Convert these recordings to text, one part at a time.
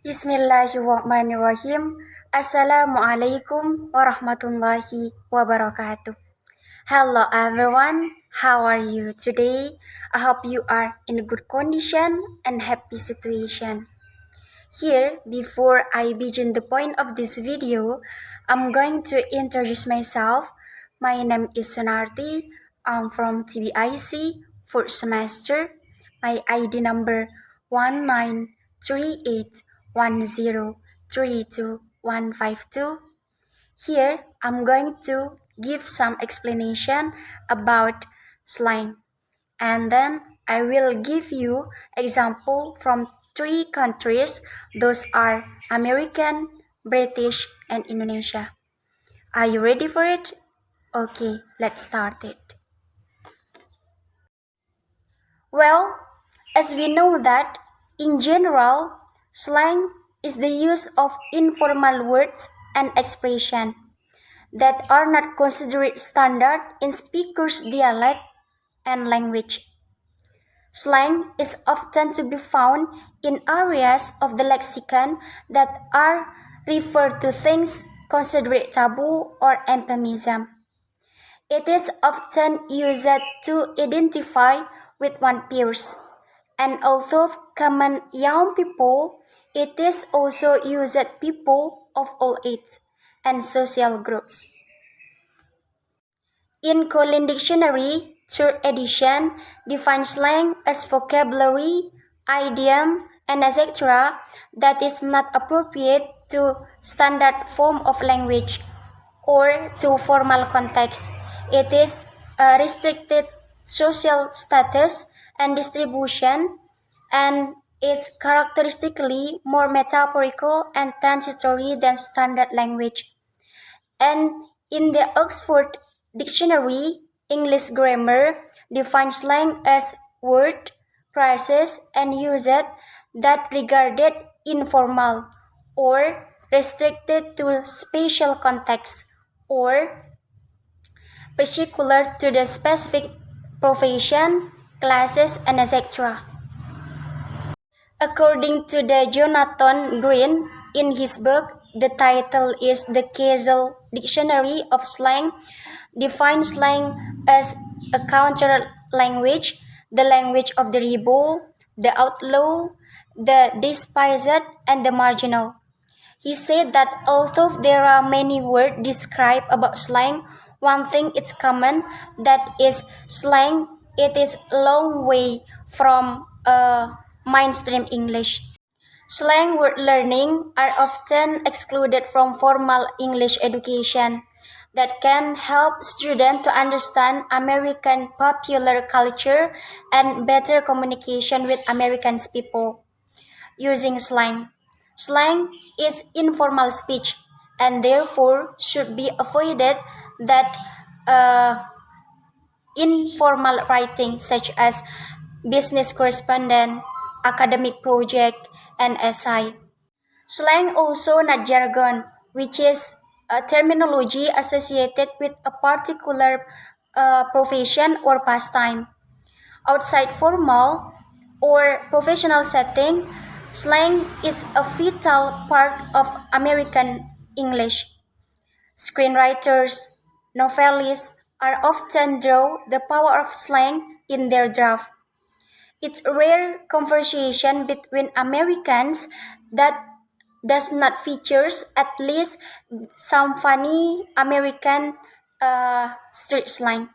Bismillahirrahmanirrahim. Assalamualaikum warahmatullahi wabarakatuh. Hello everyone, how are you today? I hope you are in a good condition and happy situation. Here, before I begin the point of this video, I'm going to introduce myself. My name is Sonarti. I'm from TBIC, fourth semester. My ID number 193810325152. Here, I'm going to give some explanation about slang. And then I will give you example from three countries. Those are American, British, and Indonesia. Are you ready for it? Okay, let's start it. Well, as we know that in general, slang is the use of informal words and expression that are not considered standard in speakers' dialect and language. Slang is often to be found in areas of the lexicon that are referred to things considered taboo or euphemism. It is often used to identify with one's peers, and although common young people, it is also used people of all ages and social groups. In Collins Dictionary, third edition defines slang as vocabulary, idiom, and etc. that is not appropriate to standard form of language or to formal context. It is a restricted social status and distribution and is characteristically more metaphorical and transitory than standard language. And in the Oxford Dictionary, English grammar defines slang as word, phrases, and usage that regarded informal or restricted to special context or particular to the specific profession, classes, and etc. According to the Jonathan Green, in his book, the title is The Casual Dictionary of Slang, defines slang as a counter language, the language of the rebel, the outlaw, the despised, and the marginal. He said that although there are many words described about slang, one thing is common, that is slang, it is a long way from mainstream English. Slang word learning are often excluded from formal English education that can help students to understand American popular culture and better communication with American people using slang. Slang is informal speech and therefore should be avoided that informal writing such as business correspondence, academic project, and essay. Slang also not jargon, which is a terminology associated with a particular profession or pastime. Outside formal or professional setting, slang is a vital part of American English. Screenwriters, novelists are often draw the power of slang in their draft. It's a rare conversation between Americans that does not features at least some funny American street slang.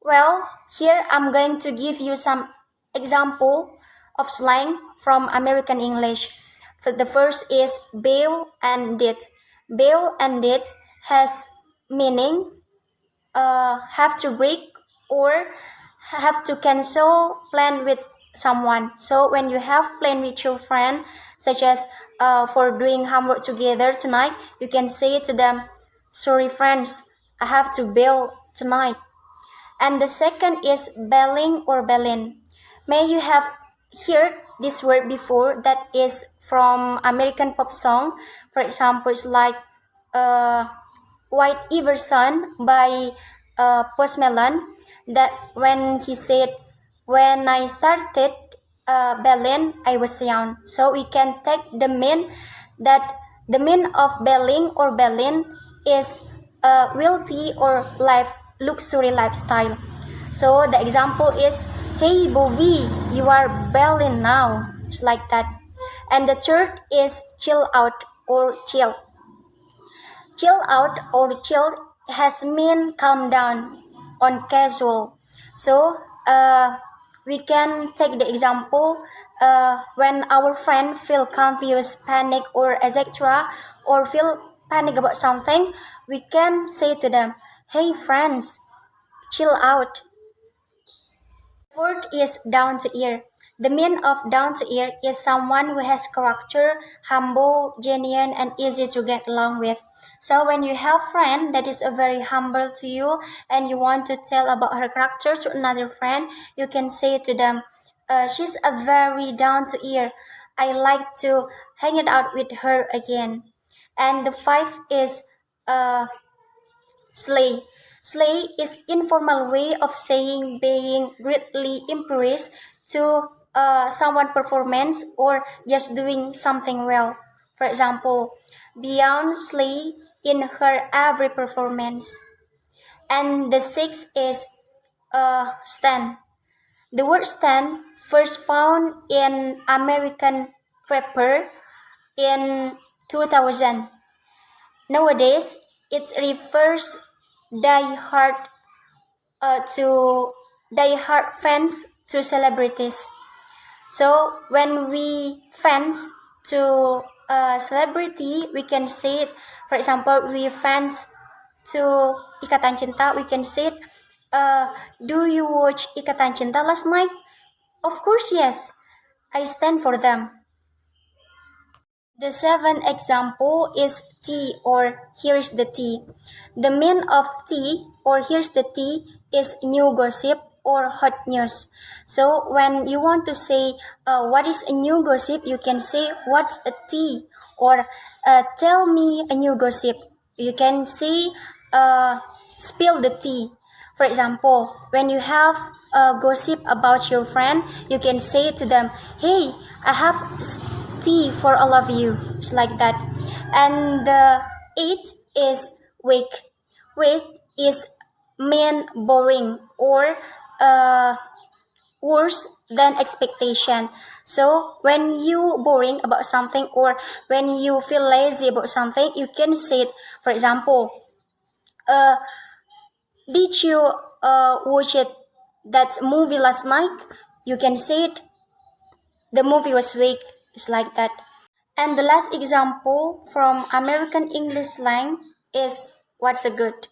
Well, here I'm going to give you some example of slang from American English. The first is bail and debt. Bail and debt has meaning have to break or have to cancel plan with someone. So when you have plan with your friend, such as for doing homework together tonight, you can say to them, "Sorry, friends, I have to bail tonight." And the second is belling or bellin. May you have heard this word before, that is from American pop song. For example, it's like White Iverson by Post Malone, that when he said, "When I started Berlin, I was young. So we can take the mean that the mean of Berlin or Berlin is wealthy or luxury lifestyle. So the example is, hey Bobby, you are Berlin now. It's like that. And the third is chill out or chill. Chill out or chill has mean calm down on casual. So we can take the example when our friend feel confused, panic or etc. or feel panic about something, we can say to them, hey friends, chill out. Fourth is down to earth. The meaning of down to earth is someone who has character, humble, genuine, and easy to get along with. So when you have friend that is a very humble to you and you want to tell about her character to another friend, you can say to them, she's a very down to earth. I like to hang it out with her again. And the fifth is uh, slay. Slay is informal way of saying being greatly impressed to someone performance or just doing something well. For example, Beyonce slay in her every performance. And the sixth is stand. The word stand first found in American rapper in 2000. Nowadays, it refers die-hard to die-hard fans to celebrities. So when we fans to a celebrity, we can say it. For example, we fans to Ikatan Cinta, we can say it. Do you watch Ikatan Cinta last night? Of course, yes. I stand for them. The seventh example is tea or here's the tea. The meaning of tea or here's the tea is new gossip or hot news. So when you want to say what is a new gossip, you can say what's a tea or tell me a new gossip. You can say spill the tea. For example, when you have gossip about your friend, you can say to them, hey, I have tea for all of you. It's like that. And the eighth is weak. Weak is mean boring or worse than expectation. So when you boring about something or when you feel lazy about something, you can say it. For example, uh, did you watch it that movie last night? You can say it. The movie was weak. It's like that. And the last example from American English slang is what's a good.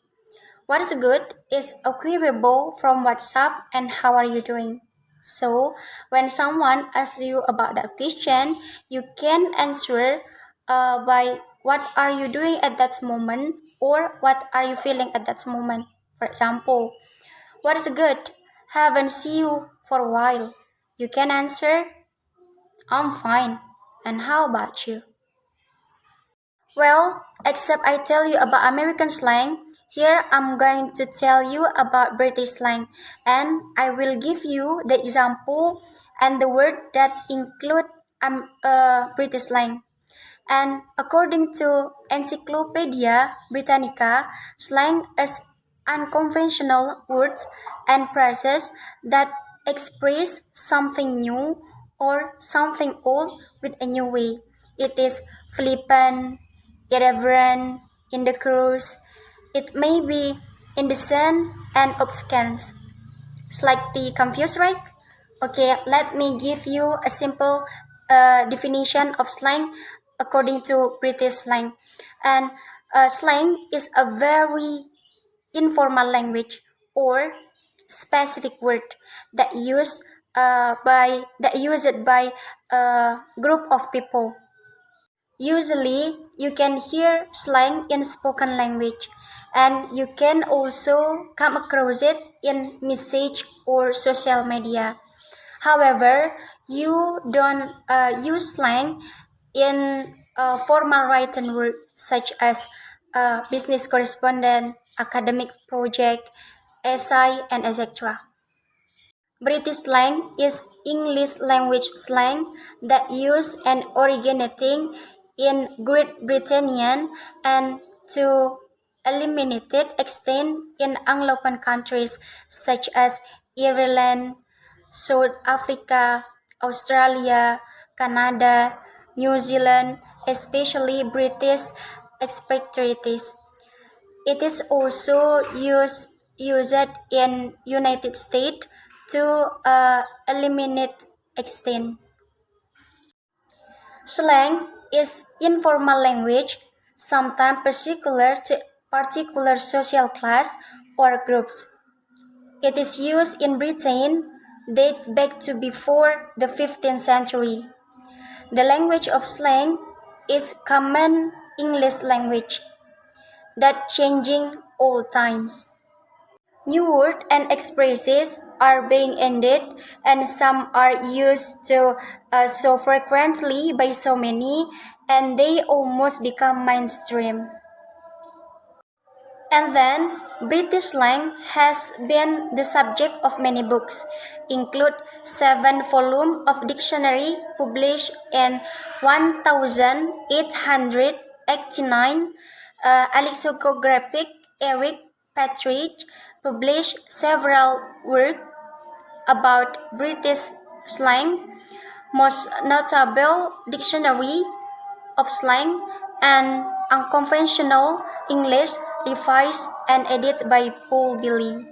What's good is a queryable from WhatsApp and how are you doing? So when someone asks you about that question, you can answer by what are you doing at that moment or what are you feeling at that moment. For example, what is good? Haven't seen you for a while. You can answer, I'm fine. And how about you? Well, except I tell you about American slang, here I'm going to tell you about British slang and I will give you the example and the word that include British slang. And according to Encyclopedia Britannica, slang is unconventional words and phrases that express something new or something old with a new way. It is flippant, irreverent, indecorous. It may be indecent and obscene. Slightly confused, right? Okay, let me give you a simple definition of slang according to British slang. And slang is a very informal language or specific word that used by a group of people. Usually, you can hear slang in spoken language, and you can also come across it in message or social media. However, you don't use slang in formal written work such as business correspondent, academic project, essay, and etc. British slang is English language slang that used and originating in Great Britain and to a limited extent in Anglophone countries such as Ireland, South Africa, Australia, Canada, New Zealand, especially British expatriates. It is also used in United States to a limited extent. Slang is informal language, sometimes particular to particular social class or groups. It is used in Britain date back to before the 15th century. The language of slang is common English language that changing all times. New words and expressions are being ended, and some are used so frequently by so many, and they almost become mainstream. And then, British slang has been the subject of many books, include 7 volumes of dictionary published in 1889, lexicographic Eric Patridge published several works about British slang, most notable Dictionary of Slang and Unconventional English revised and edited by Paul Billy.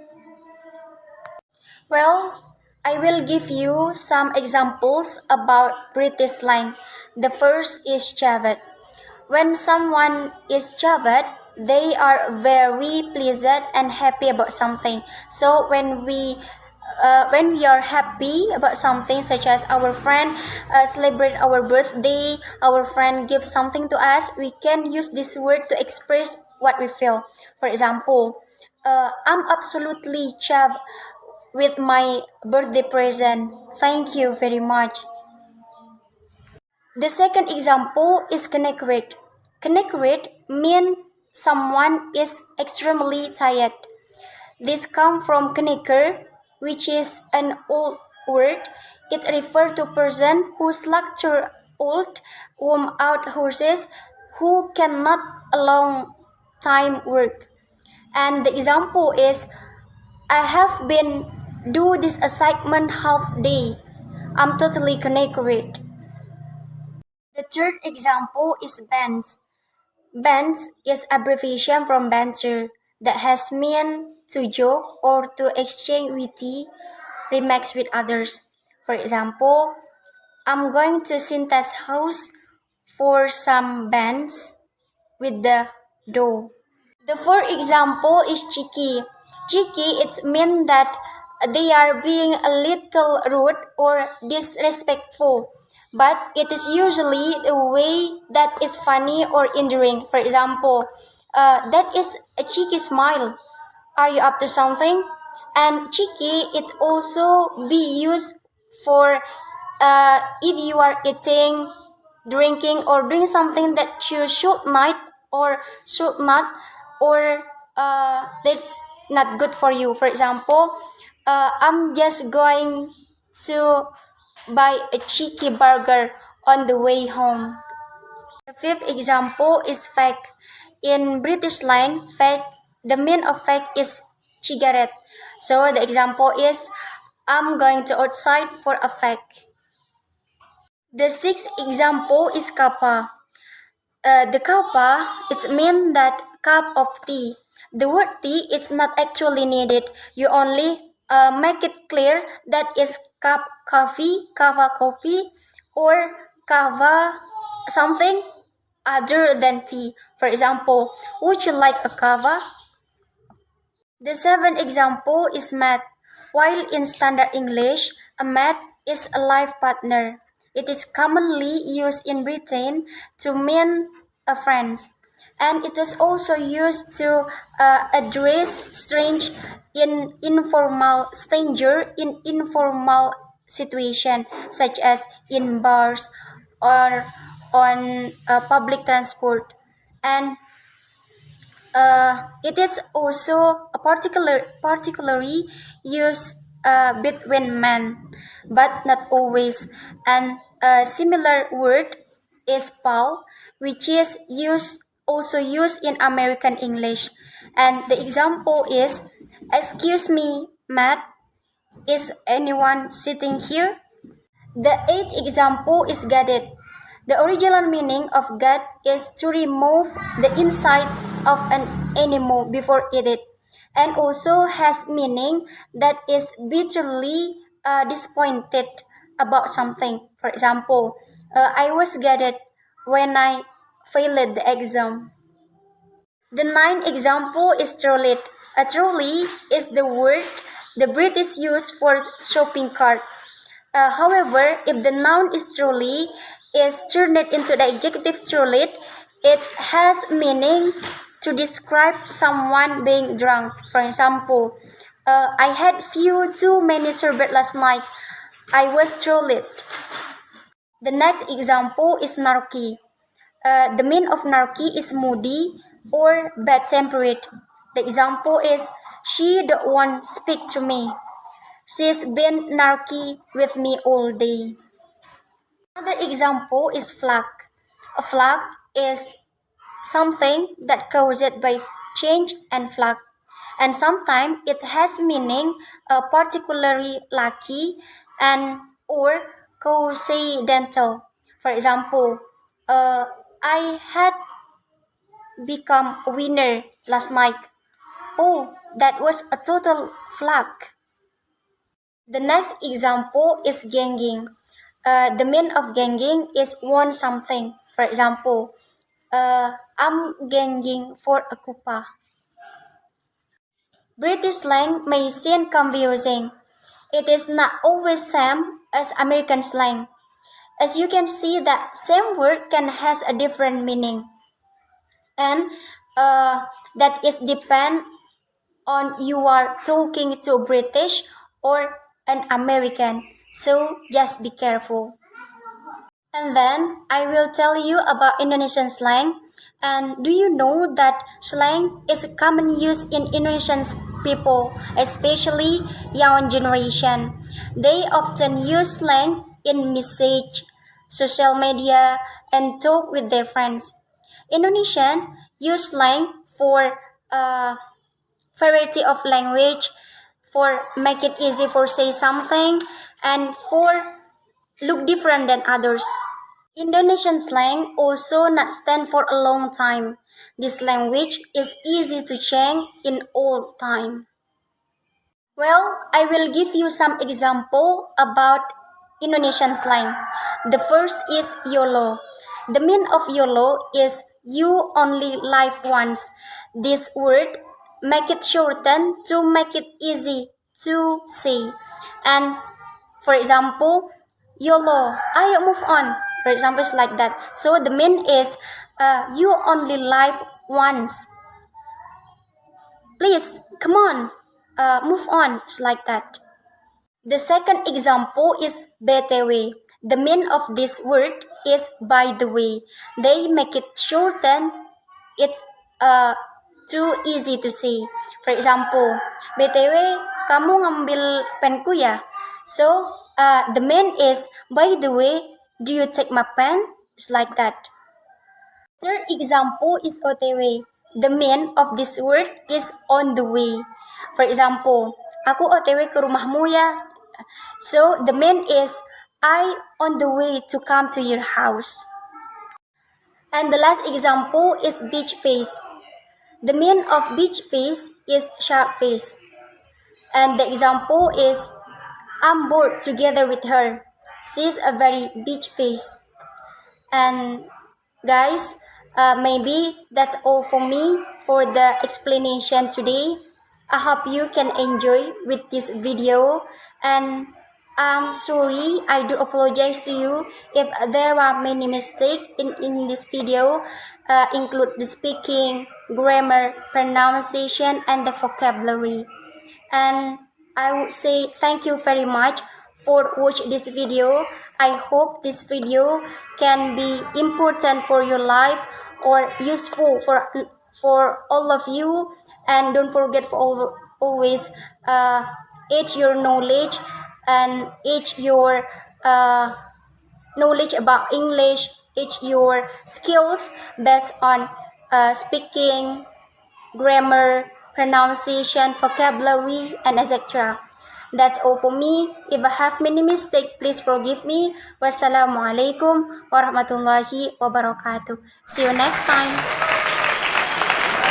Well, I will give you some examples about British slang. The first is Chaved. When someone is Chaved, they are very pleased and happy about something. So when we are happy about something, such as our friend celebrate our birthday, our friend give something to us, we can use this word to express what we feel. For example, I'm absolutely chuffed with my birthday present. Thank you very much. The second example is connected. Connected means someone is extremely tired. This comes from knicker, which is an old word. It refers to a person who slaughter old, worn-out horses who cannot a long time work. And the example is, I have been do this assignment half day. I'm totally connected. The third example is bands. Bands is abbreviation from banter that has mean to joke or to exchange witty remarks with others. For example, I'm going to Sinta's house for some bands with the dough. The fourth example is cheeky. Cheeky it means that they are being a little rude or disrespectful, but it is usually the way that is funny or endearing. For example, that is a cheeky smile. Are you up to something? And cheeky it also be used for if you are eating, drinking, or doing something that you should not or should not, or that's not good for you. For example, I'm just going to buy a cheeky burger on the way home. The fifth example is fake. In British slang, fake, the meaning of fake is cigarette. So the example is, I'm going to outside for a fake. The sixth example is kappa. The kappa, it means that cup of tea. The word tea is not actually needed. You only make it clear that is cup coffee, kava coffee, or kava something other than tea. For example, would you like a kava? The seventh example is mat. While in standard English, a mat is a life partner. It is commonly used in Britain to mean a friend, and it is also used to address stranger in informal situation, such as in bars or on public transport. And it is also a particularly used between men, but not always. And a similar word is pal, which is also used in American English. And the example is, "Excuse me, Matt, is anyone sitting here?" The eighth example is gutted. The original meaning of gut is to remove the inside of an animal before eat it, and also has meaning that is bitterly disappointed about something. For example, I was gutted when I failed the exam. The ninth example is trolley. A trolley is the word the British use for shopping cart. However, if the noun is truly is turned into the adjective truly, it has meaning to describe someone being drunk. For example, I had few too many sherbet last night. I was trolled. The next example is narky. The meaning of narky is moody or bad-tempered. The example is, she don't want speak to me. She's been narky with me all day. Another example is flag. A flag is something that caused by change and flag. And sometimes it has meaning particularly lucky and or coincidental. For example, I had become a winner last night. Oh, that was a total flag. The next example is ganging. The meaning of ganging is want something. For example, I'm ganging for a kupa. British slang may seem confusing. It is not always same as American slang. As you can see, that same word can has a different meaning, and that is depend on you are talking to a British or an American. So just be careful. And then I will tell you about Indonesian slang. And do you know that slang is a common use in Indonesian people, especially young generation? They often use slang in message, social media, and talk with their friends. Indonesian use slang for variety of language, for make it easy for say something, and for look different than others. Indonesian slang also not stand for a long time. This language is easy to change in all time. Well, I will give you some example about Indonesian slang. The first is YOLO. The meaning of YOLO is you only live once. This word make it shorten to make it easy to say. And for example, YOLO, ayo move on. For example, it's like that. So the meaning is you only live once. Please, come on, move on. It's like that. The second example is BTW. The meaning of this word is by the way. They make it shorten. It's too easy to say. For example, BTW, kamu ngambil penku ya? So the meaning is, by the way, do you take my pen? It's like that. Third example is OTW. The meaning of this word is on the way. For example, aku OTW ke rumahmu ya. So the meaning is, I on the way to come to your house. And the last example is beach face. The meaning of beach face is sharp face. And the example is, I'm bored together with her. She's a very beach face. And guys, maybe that's all for me for the explanation today. I hope you can enjoy with this video, and I'm sorry, I do apologize to you if there are many mistakes in this video, include the speaking, grammar, pronunciation, and the vocabulary. And I would say thank you very much for watching this video. I hope this video can be important for your life or useful for all of you. And don't forget for always age your knowledge and age your knowledge about English, age your skills based on speaking, grammar, pronunciation, vocabulary, and etc. That's all for me. If I have many mistakes, please forgive me. Wassalamualaikum warahmatullahi wabarakatuh. See you next time.